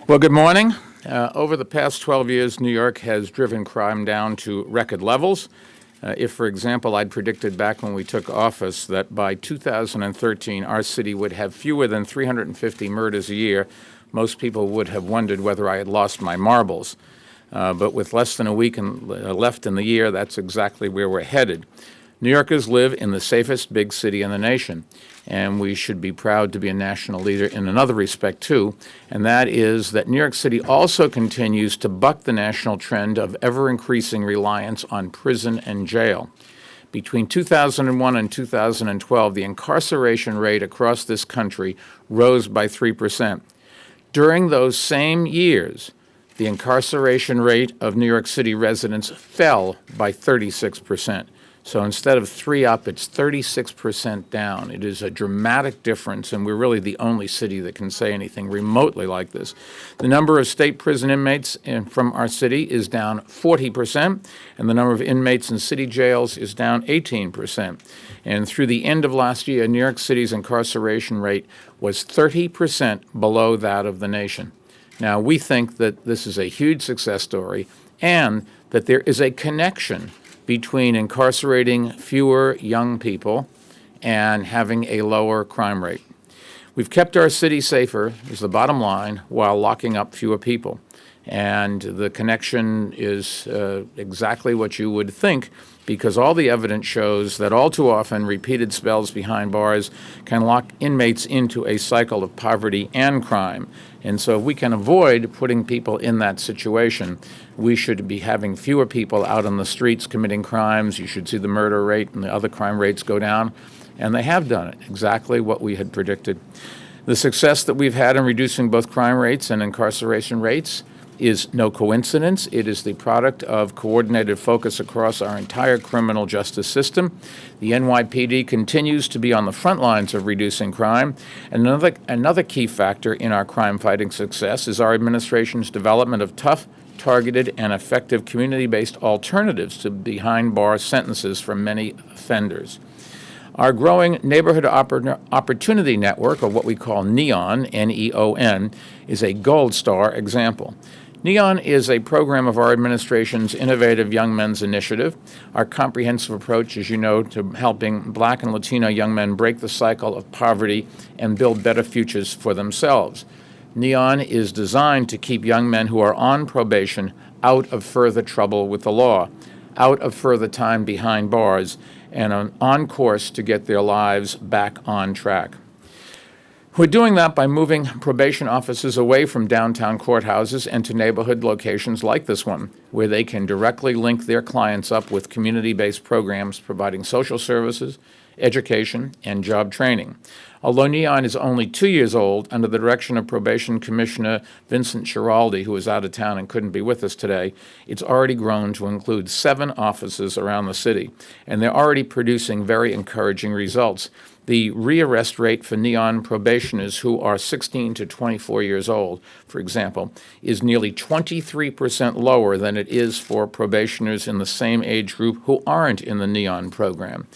Well, good morning. Over the past 12 years, New York has driven crime down to record levels. If, for example, I'd predicted back when we took office that by 2013 our city would have fewer than 350 murders a year, most people would have wondered whether I had lost my marbles. But with less than a week left in the year, that's exactly where we're headed. New Yorkers live in the safest big city in the nation, and we should be proud to be a national leader in another respect, too, and that is that New York City also continues to buck the national trend of ever-increasing reliance on prison and jail. Between 2001 and 2012, the incarceration rate across this country rose by 3%. During those same years, the incarceration rate of New York City residents fell by 36%. So instead of 3 up, it's 36% down. It is a dramatic difference, and we're really the only city that can say anything remotely like this. The number of state prison inmates from our city is down 40%, and the number of inmates in city jails is down 18%. And through the end of last year, New York City's incarceration rate was 30% below that of the nation. Now, we think that this is a huge success story and that there is a connection between incarcerating fewer young people and having a lower crime rate. We've kept our city safer, is the bottom line, while locking up fewer people. And the connection is exactly what you would think, because all the evidence shows that all too often repeated spells behind bars can lock inmates into a cycle of poverty and crime. And so if we can avoid putting people in that situation, we should be having fewer people out on the streets committing crimes. You should see the murder rate and the other crime rates go down. And they have done it, exactly what we had predicted. The success that we've had in reducing both crime rates and incarceration rates is no coincidence. It is the product of coordinated focus across our entire criminal justice system. The NYPD continues to be on the front lines of reducing crime. And another key factor in our crime-fighting success is our administration's development of tough, targeted, and effective community-based alternatives to behind-bar sentences for many offenders. Our growing Neighborhood Opportunity Network, or what we call NEON, N-E-O-N, is a gold star example. NEON is a program of our administration's Innovative Young Men's Initiative, our comprehensive approach, as you know, to helping Black and Latino young men break the cycle of poverty and build better futures for themselves. NEON is designed to keep young men who are on probation out of further trouble with the law, out of further time behind bars, and on course to get their lives back on track. We're doing that by moving probation officers away from downtown courthouses and to neighborhood locations like this one, where they can directly link their clients up with community-based programs providing social services, education, and job training. Although NEON is only 2 years old, under the direction of Probation Commissioner Vincent Schiraldi, who is out of town and couldn't be with us today, it's already grown to include 7 offices around the city, and they're already producing very encouraging results. The rearrest rate for NEON probationers who are 16 to 24 years old, for example, is nearly 23% lower than it is for probationers in the same age group who aren't in the NEON program.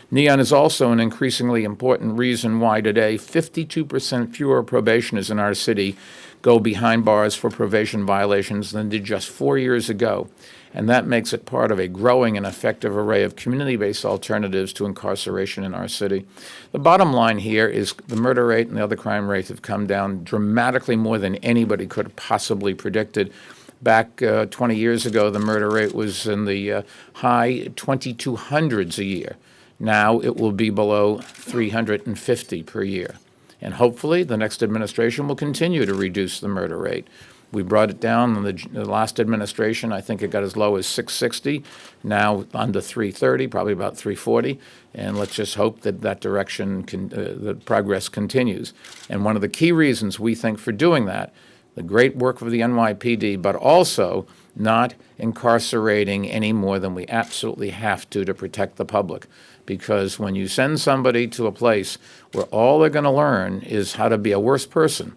NEON is also an increasingly important reason why today 52% fewer probationers in our city go behind bars for probation violations than did just 4 years ago. And that makes it part of a growing and effective array of community-based alternatives to incarceration in our city. The bottom line here is the murder rate and the other crime rates have come down dramatically more than anybody could have possibly predicted. Back 20 years ago, the murder rate was in the high 2,200s a year. Now it will be below 350 per year. And hopefully the next administration will continue to reduce the murder rate. We brought it down in the last administration. I think it got as low as 660, now under 330, probably about 340. And let's just hope that that direction, the progress continues. And one of the key reasons we think for doing that, the great work of the NYPD, but also not incarcerating any more than we absolutely have to protect the public. Because when you send somebody to a place where all they're going to learn is how to be a worse person,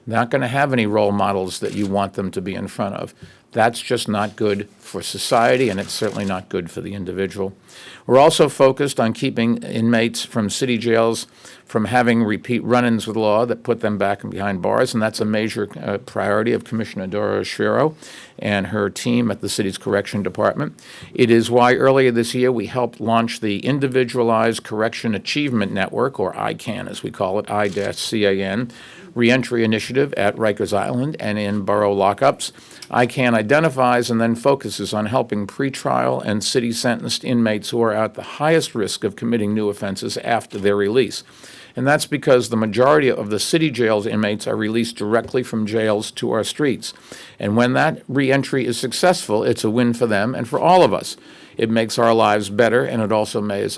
Not going to have any role models that you want them to be in front of. That's just not good for society, and it's certainly not good for the individual. We're also focused on keeping inmates from city jails from having repeat run-ins with law that put them back behind bars, and that's a major priority of Commissioner Dora Schiro and her team at the city's correction department. It is why earlier this year we helped launch the Individualized Correction Achievement Network, or ICANN as we call it, I-CAN, reentry initiative at Rikers Island and in borough lockups. ICANN identifies and then focuses on helping pretrial and city-sentenced inmates who are at the highest risk of committing new offenses after their release. And that's because the majority of the city jails inmates are released directly from jails to our streets. And when that reentry is successful, it's a win for them and for all of us. It makes our lives better, and it also makes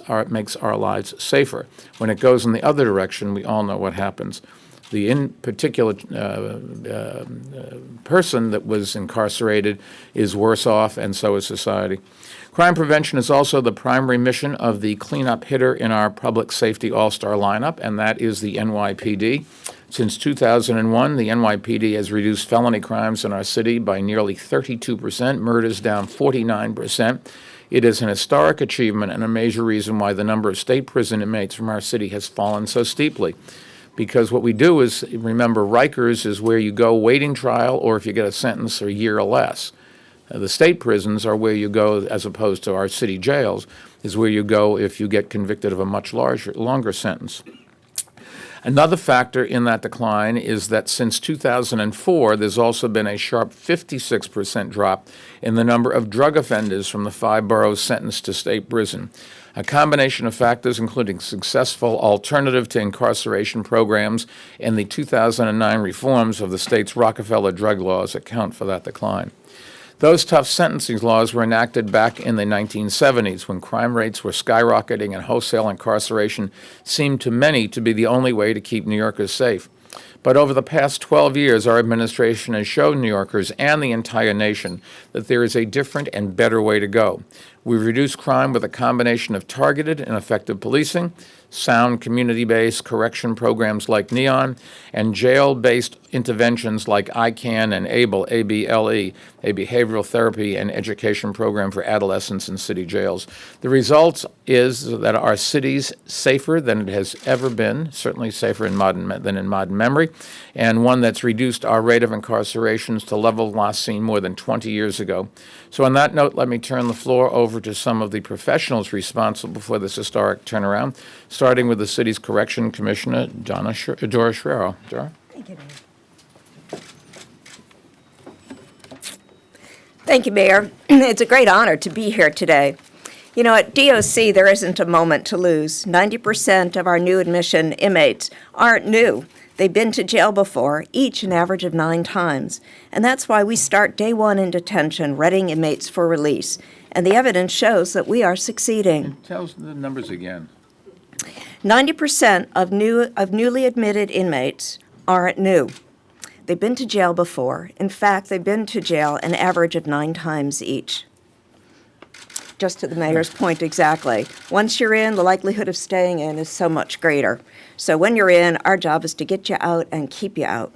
our lives safer. When it goes in the other direction, we all know what happens. The in particular person that was incarcerated is worse off, and so is society. Crime prevention is also the primary mission of the cleanup hitter in our public safety all-star lineup, and that is the NYPD. Since 2001, the NYPD has reduced felony crimes in our city by nearly 32%, murders down 49%. It is an historic achievement and a major reason why the number of state prison inmates from our city has fallen so steeply. Because what we do is, remember, Rikers is where you go waiting trial or if you get a sentence a year or less. The state prisons are where you go, as opposed to our city jails, is where you go if you get convicted of a much longer sentence. Another factor in that decline is that since 2004, there's also been a sharp 56% drop in the number of drug offenders from the 5 boroughs sentenced to state prison. A combination of factors, including successful alternative to incarceration programs and the 2009 reforms of the state's Rockefeller drug laws, account for that decline. Those tough sentencing laws were enacted back in the 1970s when crime rates were skyrocketing and wholesale incarceration seemed to many to be the only way to keep New Yorkers safe. But over the past 12 years, our administration has shown New Yorkers and the entire nation that there is a different and better way to go. We've reduced crime with a combination of targeted and effective policing, sound community-based correction programs like NEON, and jail-based interventions like ICANN and ABLE, A-B-L-E, a behavioral therapy and education program for adolescents in city jails. The result is that our city's safer than it has ever been, certainly safer than in modern memory, and one that's reduced our rate of incarcerations to levels last seen more than 20 years ago. So on that note, let me turn the floor over to some of the professionals responsible for this historic turnaround, starting with the city's correction commissioner, Dora Schiro. Dora? Thank you, Mayor. Thank you, Mayor. It's a great honor to be here today. You know, at DOC, there isn't a moment to lose. 90% of our new admission inmates aren't new. They've been to jail before, each an average of 9 times. And that's why we start day one in detention, readying inmates for release. And the evidence shows that we are succeeding. Tell us the numbers again. 90% of newly admitted inmates aren't new. They've been to jail before. In fact, they've been to jail an average of 9 times each. Just to the mayor's point exactly. Once you're in, the likelihood of staying in is so much greater. So when you're in, our job is to get you out and keep you out.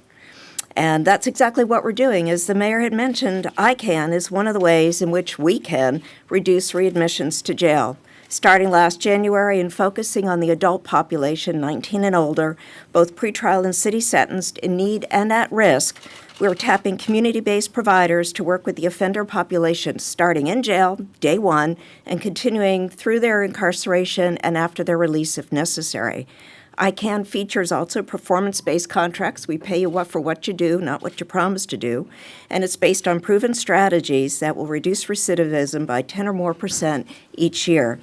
And that's exactly what we're doing. As the mayor had mentioned, ICANN is one of the ways in which we can reduce readmissions to jail. Starting last January and focusing on the adult population, 19 and older, both pretrial and city sentenced, in need and at risk, we're tapping community-based providers to work with the offender population, starting in jail, day one, and continuing through their incarceration and after their release if necessary. ICANN features also performance-based contracts. We pay you for what you do, not what you promise to do. And it's based on proven strategies that will reduce recidivism by 10 or more % each year.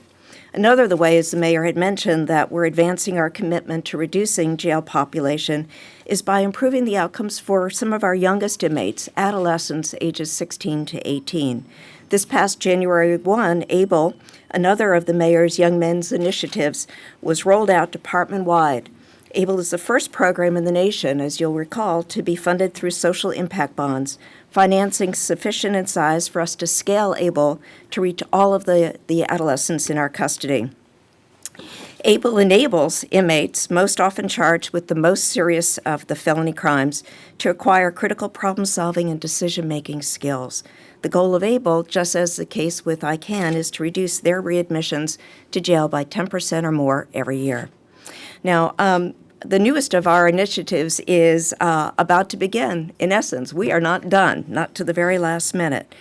Another of the ways the mayor had mentioned that we're advancing our commitment to reducing jail population is by improving the outcomes for some of our youngest inmates, adolescents ages 16 to 18. This past January 1, ABLE, another of the mayor's Young Men's initiatives, was rolled out department-wide. ABLE is the first program in the nation, as you'll recall, to be funded through social impact bonds, financing sufficient in size for us to scale ABLE to reach all of the adolescents in our custody. ABLE enables inmates, most often charged with the most serious of the felony crimes, to acquire critical problem-solving and decision-making skills. The goal of ABLE, just as the case with ICANN, is to reduce their readmissions to jail by 10% or more every year. Now, the newest of our initiatives is about to begin. In essence, we are not done, not to the very last minute.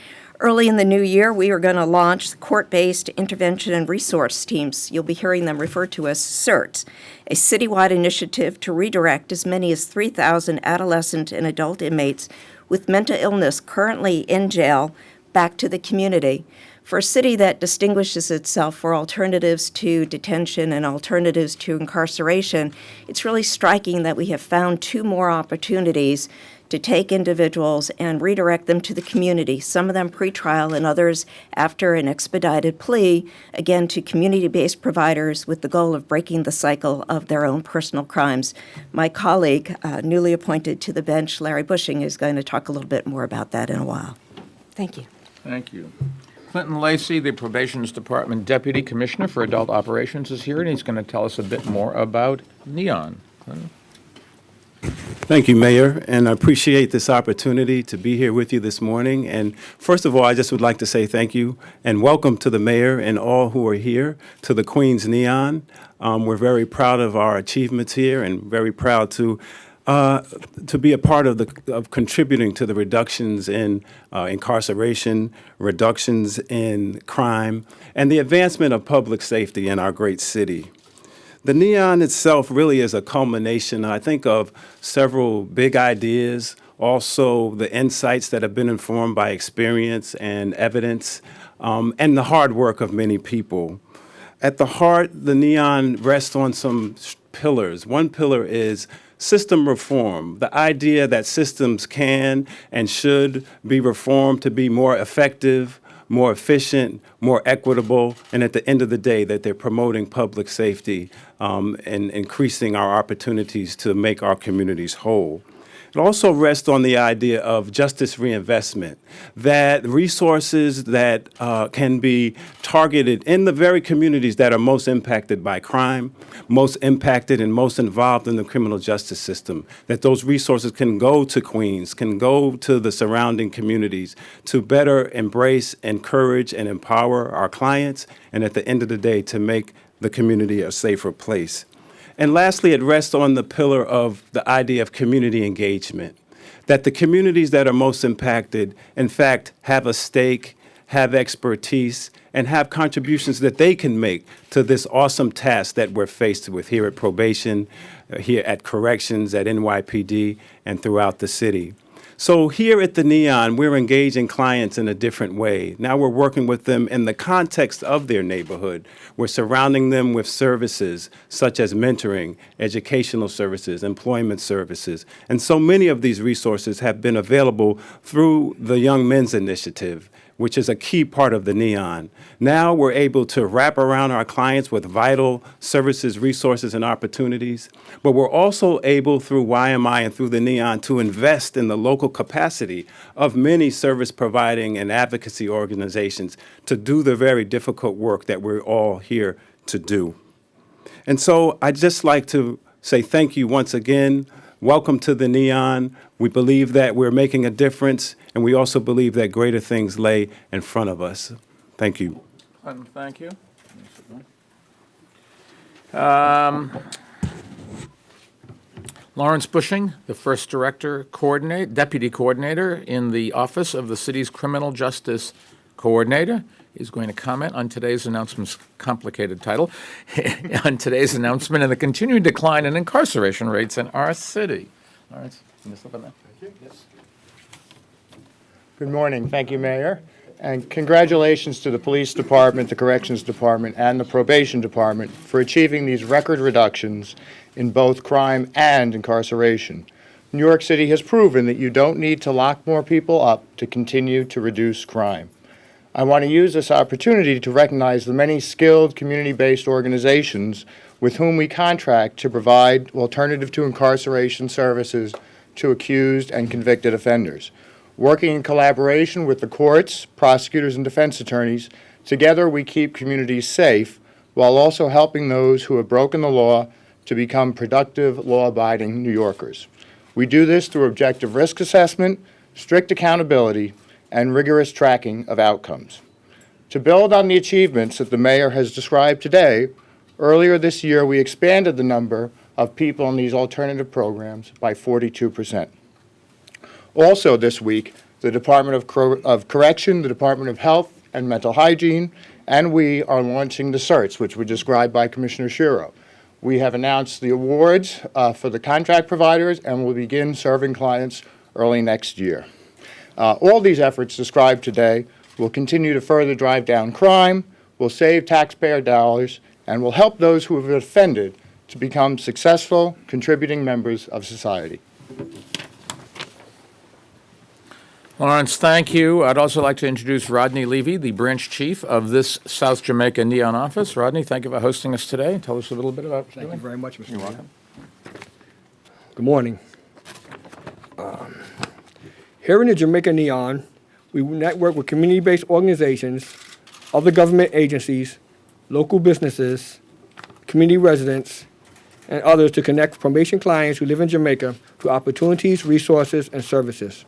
Early in the new year, we are going to launch court-based intervention and resource teams. You'll be hearing them referred to as CERTs, a citywide initiative to redirect as many as 3,000 adolescent and adult inmates with mental illness currently in jail back to the community. For a city that distinguishes itself for alternatives to detention and alternatives to incarceration, it's really striking that we have found 2 more opportunities to take individuals and redirect them to the community, some of them pretrial and others after an expedited plea, again to community-based providers with the goal of breaking the cycle of their own personal crimes. My colleague, newly appointed to the bench, Larry Bushing, is going to talk a little bit more about that in a while. Thank you. Thank you. Clinton Lacey, the Probations Department Deputy Commissioner for Adult Operations, is here, and he's going to tell us a bit more about NEON. Clinton? Thank you, Mayor, and I appreciate this opportunity to be here with you this morning. And first of all, I just would like to say thank you and welcome to the Mayor and all who are here to the Queens NEON. We're very proud of our achievements here and very proud to be a part of contributing to the reductions in incarceration, reductions in crime, and the advancement of public safety in our great city. The NEON itself really is a culmination, I think, of several big ideas, also the insights that have been informed by experience and evidence, and the hard work of many people. At the heart, the NEON rests on some pillars. One pillar is system reform, the idea that systems can and should be reformed to be more effective, more efficient, more equitable, and at the end of the day, that they're promoting public safety and increasing our opportunities to make our communities whole. It also rests on the idea of justice reinvestment, that resources that can be targeted in the very communities that are most impacted by crime, most impacted and most involved in the criminal justice system, that those resources can go to Queens, can go to the surrounding communities to better embrace, encourage, and empower our clients, and at the end of the day, to make the community a safer place. And lastly, it rests on the pillar of the idea of community engagement, that the communities that are most impacted, in fact, have a stake, have expertise, and have contributions that they can make to this awesome task that we're faced with here at probation, here at corrections, at NYPD, and throughout the city. So here at the NEON, we're engaging clients in a different way. Now we're working with them in the context of their neighborhood. We're surrounding them with services such as mentoring, educational services, employment services. And so many of these resources have been available through the Young Men's Initiative, which is a key part of the NEON. Now we're able to wrap around our clients with vital services, resources, and opportunities, but we're also able through YMI and through the NEON to invest in the local capacity of many service providing and advocacy organizations to do the very difficult work that we're all here to do. And so I'd just like to say thank you once again. Welcome to the NEON. We believe that we're making a difference, and we also believe that greater things lay in front of us. Thank you. Clinton, thank you. Lawrence Bushing, the first deputy coordinator in the Office of the City's Criminal Justice Coordinator, is going to comment on today's announcement's complicated title, on today's announcement and the continuing decline in incarceration rates in our city. Lawrence, can you slip on that? Thank you. Yes. Good morning. Thank you, Mayor. And congratulations to the Police Department, the Corrections Department, and the Probation Department for achieving these record reductions in both crime and incarceration. New York City has proven that you don't need to lock more people up to continue to reduce crime. I want to use this opportunity to recognize the many skilled community-based organizations with whom we contract to provide alternative to incarceration services to accused and convicted offenders. Working in collaboration with the courts, prosecutors, and defense attorneys, together we keep communities safe while also helping those who have broken the law to become productive, law-abiding New Yorkers. We do this through objective risk assessment, strict accountability, and rigorous tracking of outcomes. To build on the achievements that the mayor has described today, earlier this year we expanded the number of people in these alternative programs by 42%. Also this week, the Department of Correction, the Department of Health and Mental Hygiene, and we are launching the certs, which were described by Commissioner Shiro. We have announced the awards for the contract providers and will begin serving clients early next year. All these efforts described today will continue to further drive down crime, will save taxpayer dollars, and will help those who have been offended to become successful, contributing members of society. Lawrence, thank you. I'd also like to introduce Rodney Levy, the branch chief of this South Jamaica Neon office. Rodney, thank you for hosting us today. Tell us a little bit about what you're doing. Thank you very much, Mr. You're Mayor. welcome. Good morning. Here in the Jamaica Neon, we network with community-based organizations, other government agencies, local businesses, community residents, and others to connect probation clients who live in Jamaica to opportunities, resources, and services.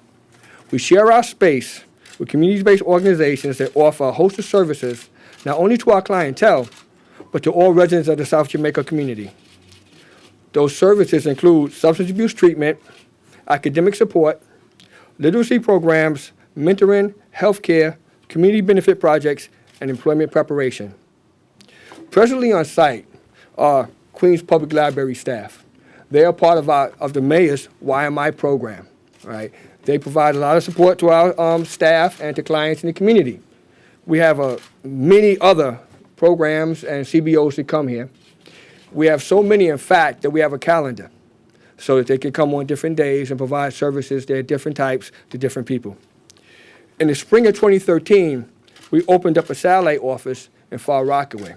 We share our space with community-based organizations that offer a host of services not only to our clientele, but to all residents of the South Jamaica community. Those services include substance abuse treatment, academic support, literacy programs, mentoring, healthcare, community benefit projects, and employment preparation. Presently on site are Queens Public Library staff. They are part of the mayor's YMI program, right? They provide a lot of support to our staff and to clients in the community. We have many other programs and CBOs that come here. We have so many, in fact, that we have a calendar so that they can come on different days and provide services. They're different types to different people. In the spring of 2013, we opened up a satellite office in Far Rockaway.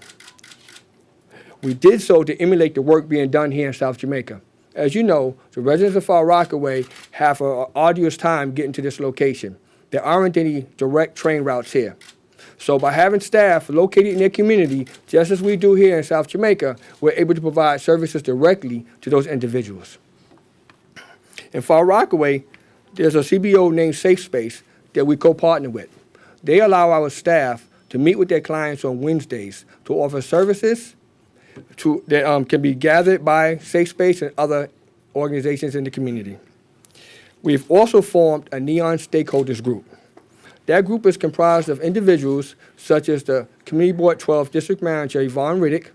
We did so to emulate the work being done here in South Jamaica. As you know, the residents of Far Rockaway have an arduous time getting to this location. There aren't any direct train routes here. So by having staff located in their community, just as we do here in South Jamaica, we're able to provide services directly to those individuals. In Far Rockaway, there's a CBO named Safe Space that we co-partner with. They allow our staff to meet with their clients on Wednesdays to offer services that can be gathered by Safe Space and other organizations in the community. We've also formed a Neon Stakeholders Group. That group is comprised of individuals such as the Community Board 12 District Manager Yvonne Riddick,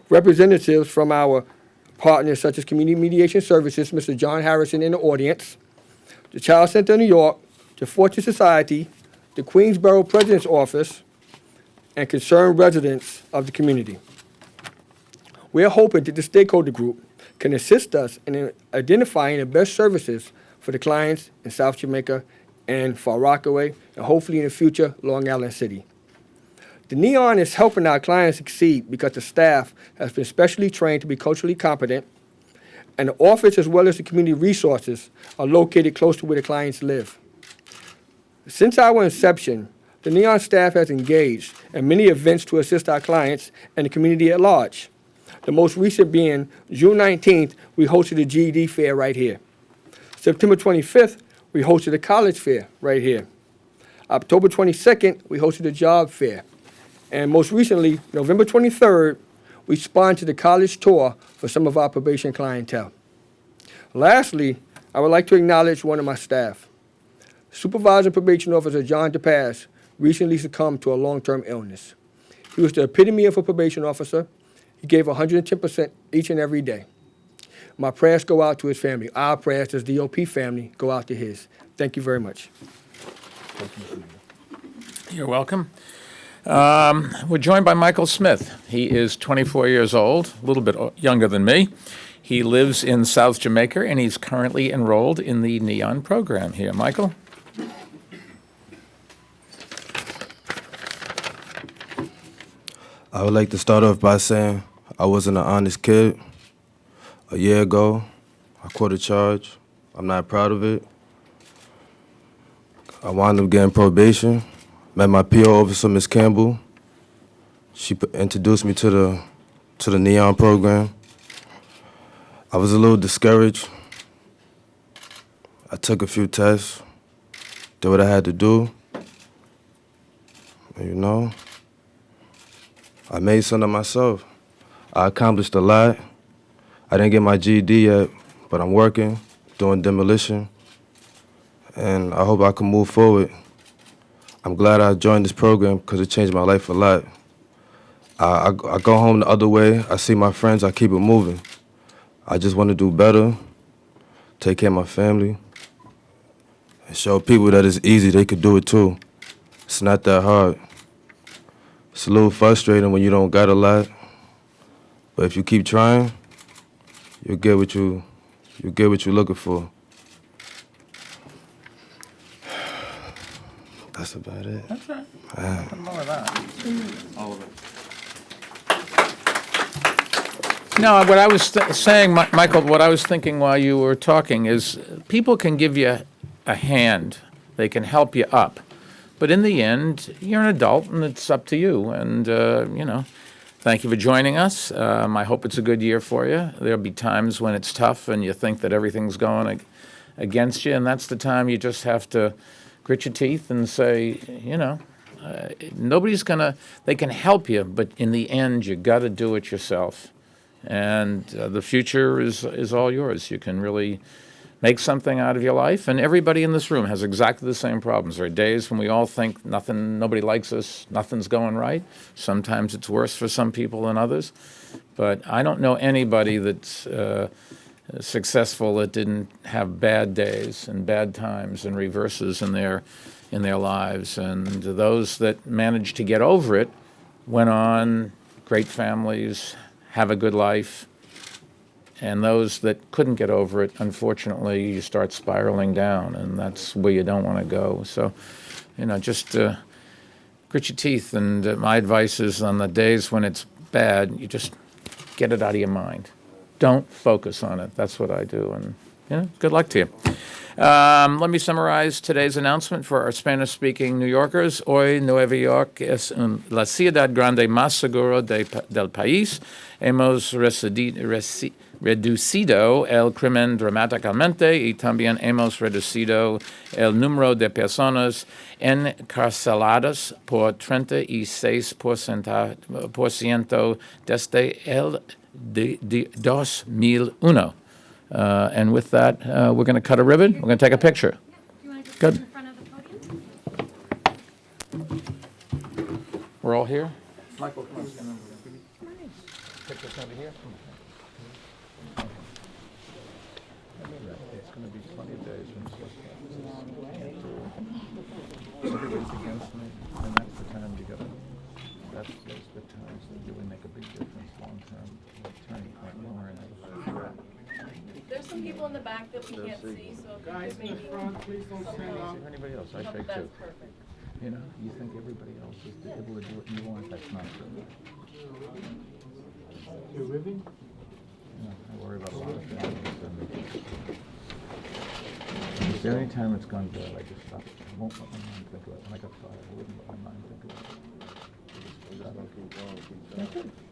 representatives from our partners such as Community Mediation Services, Mr. John Harrison in the audience, the Child Center of New York, the Fortune Society, the Queensborough President's Office, and concerned residents of the community. We are hoping that the stakeholder group can assist us in identifying the best services for the clients in South Jamaica and Far Rockaway, and hopefully in the future, Long Island City. The Neon is helping our clients succeed because the staff has been specially trained to be culturally competent, and the office as well as the community resources are located close to where the clients live. Since our inception, the Neon staff has engaged in many events to assist our clients and the community at large. The most recent being June 19th, we hosted a GED fair right here. September 25th, we hosted a college fair right here. October 22nd, we hosted a job fair. And most recently, November 23rd, we sponsored a college tour for some of our probation clientele. Lastly, I would like to acknowledge one of my staff. Supervisor Probation Officer John DePass recently succumbed to a long-term illness. He was the epitome of a probation officer. He gave 110% each and every day. My prayers go out to his family. Our prayers as DOP family go out to his. Thank you very much. You're welcome. We're joined by Michael Smith. He is 24 years old, a little bit younger than me. He lives in South Jamaica, and he's currently enrolled in the Neon program here. Michael? I would like to start off by saying I wasn't an honest kid. A year ago, I caught a charge. I'm not proud of it. I wound up getting probation. Met my PO officer, Ms. Campbell. She introduced me to the Neon program. I was a little discouraged. I took a few tests, did what I had to do. And, you know, I made something of myself. I accomplished a lot. I didn't get my GED yet, but I'm working, doing demolition, and I hope I can move forward. I'm glad I joined this program because it changed my life a lot. I go home the other way, I see my friends, I keep it moving. I just want to do better, take care of my family, and show people that it's easy, they could do it too. It's not that hard. It's a little frustrating when you don't got a lot, but if you keep trying, you'll get what you're looking for. That's about it. That's right. Nothing more of that. All of it. No, what I was saying, Michael, what I was thinking while you were talking is people can give you a hand. They can help you up. But in the end, you're an adult, and it's up to you. And, you know, thank you for joining us. I hope it's a good year for you. There'll be times when it's tough and you think that everything's going against you, and that's the time you just have to grit your teeth and say, you know, nobody's gonna, they can help you, but in the end, you got to do it yourself. And the future is all yours. You can really make something out of your life, and everybody in this room has exactly the same problems. There are days when we all think nobody likes us, nothing's going right. Sometimes it's worse for some people than others, but I don't know anybody that's successful that didn't have bad days and bad times and reverses in their lives. And those that managed to get over it went on, great families, have a good life. And those that couldn't get over it, unfortunately, you start spiraling down, and that's where you don't want to go. So, you know, just grit your teeth. And my advice is on the days when it's bad, you just get it out of your mind. Don't focus on it. That's what I do. And, you know, good luck to you. Let me summarize today's announcement for our Spanish-speaking New Yorkers. Hoy Nueva York es la ciudad grande más segura del país. Hemos reducido el crimen dramáticamente y también hemos reducido el número de personas encarceladas por 36% desde el 2001. And with that, we're going to cut a ribbon. We're going to take a picture. Do you want to just Good. sit in the front of the podium? We're all here? Michael, come on. Stand over there. Pictures over here. It's going to be plenty of days when everybody's against me, and that's the time you got to, that's the times that really make a big difference long term. Turning point, when we're in a threat. There's some people in the back that we can't see, so if you could maybe. please don't stand up. Anybody else? I No, shake that's too. perfect. You know, you think everybody else is able to do it, and you want, that's not true. You're ribbing? No, I worry about a lot of things. Is there any time it's gone bad, I just stop it. I won't let my mind think about it. When I got fired, I wouldn't let my mind think about it.